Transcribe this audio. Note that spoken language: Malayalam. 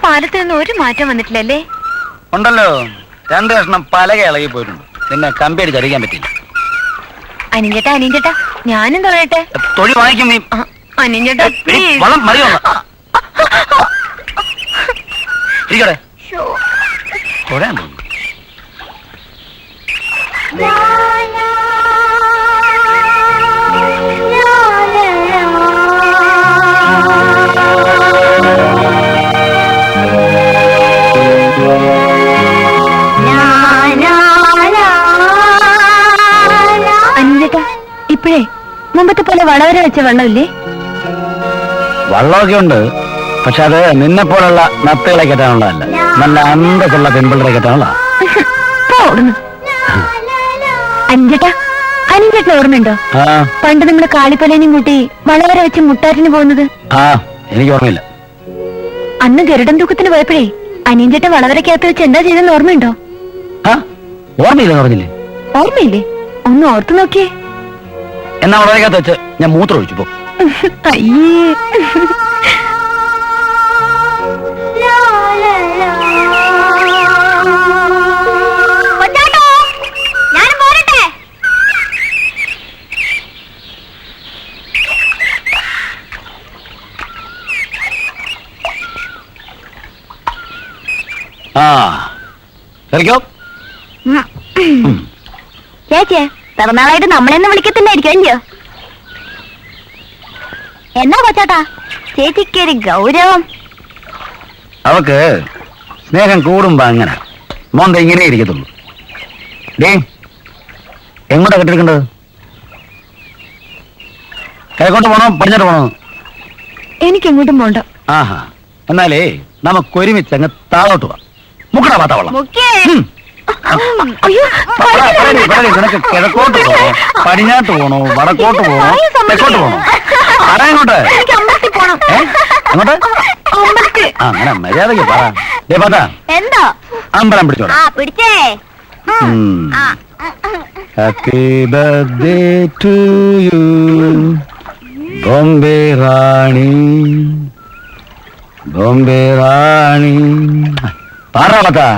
പാലത്തിൽ നിന്ന് ഒരു മാറ്റം വന്നിട്ടില്ലല്ലേ? ഉണ്ടല്ലോ, 2 കഷ്ണം പലക ഇളകി പോയിട്ടുണ്ട്. പിന്നെ കമ്പിയടി ചരിക്കാൻ പറ്റില്ല. അനിഞ്ചേട്ടാ അനിഞ്ചേട്ടാ, ഞാനും തൊഴട്ടെ? തൊഴി വാങ്ങിക്കും നീ. അനിഞ്ചേട്ടാ വളം മറിയോ? ഇരിക്കട്ടെ, തൊഴാൻ തോന്നുന്നു. അനിഞ്ചേട്ടാ, ഇപ്പോഴേ മുമ്പത്തെ പോലെ വളവര വെച്ച വെള്ളമില്ലേ? വള്ളമൊക്കെ ഉണ്ട്, പക്ഷെ അത് നിന്നെ പോലുള്ള നത്തുകളെ കെട്ടാനുള്ളതല്ല, നല്ല അന്തസ്സുള്ള പെൺപിള്ളേരെ കെട്ടാനുള്ള. അനിഞ്ചേട്ടാ, അനിഞ്ചേട്ടൻ ഓർമ്മയുണ്ടോ പണ്ട് നമ്മള് കാളിപ്പലേനും കൂട്ടി വളവര വെച്ച് മുട്ടാറ്റിന് പോകുന്നത്? എനിക്ക് ഓർമ്മയില്ല. അന്ന് ഗരുഡൻ തൂക്കത്തിന് പോയപ്പോഴേ അനിയഞ്ചേട്ടൻ വളവരക്കകത്ത് വെച്ച് എന്താ ചെയ്തെന്ന് ഓർമ്മയുണ്ടോ? ഓർമ്മയില്ലെന്ന് പറഞ്ഞില്ലേ? ഓർമ്മയില്ലേ? ഒന്ന് ഓർത്തു നോക്കിയേ. എന്നാ വളവരക്കകത്ത് വെച്ച് ഞാൻ മൂത്രം ഒഴിച്ചു പോ. അയ്യേ, ചേച്ചിയെ പിറന്നാളായിട്ട് നമ്മളെന്ന് വിളിക്കത്തില്ലായിരിക്കും അല്ലയോ? എന്നാ കൊച്ചാട്ടാ ചേച്ചിക്ക് ഒരു ഗൗരവം? അവക്ക് സ്നേഹം കൂടുമ്പോ അങ്ങനെ മോന്ത ഇങ്ങനെ ഇരിക്കത്തുള്ളൂ. എങ്ങോട്ടാ കെട്ടിരിക്കേണ്ടത്? കിഴക്കോട്ട് പോണോ പടിഞ്ഞോട്ട് പോണോ? എനിക്ക് എങ്ങോട്ടും പോണ്ട. ആഹാ, എന്നാലേ നമുക്ക് ഒരുമിച്ച് അങ്ങ് താഴോട്ട് പോവാം. മുക്കടാ പാത്താവളം. നിനക്ക് കിഴക്കോട്ട് പോണോ പടിഞ്ഞാട്ട് പോണോ വടക്കോട്ട് പോണോ തെക്കോട്ട് പോണോ? ആരാങ്ങോട്ട്? അങ്ങോട്ട്? അങ്ങനെ മര്യാദക്ക് പറ. എന്തോ അമ്പലം പിടിച്ചോടാ. പിടിച്ചേ. Happy birthday to you Bombay Rani, Bombay Rani. പാടാ പത്താ.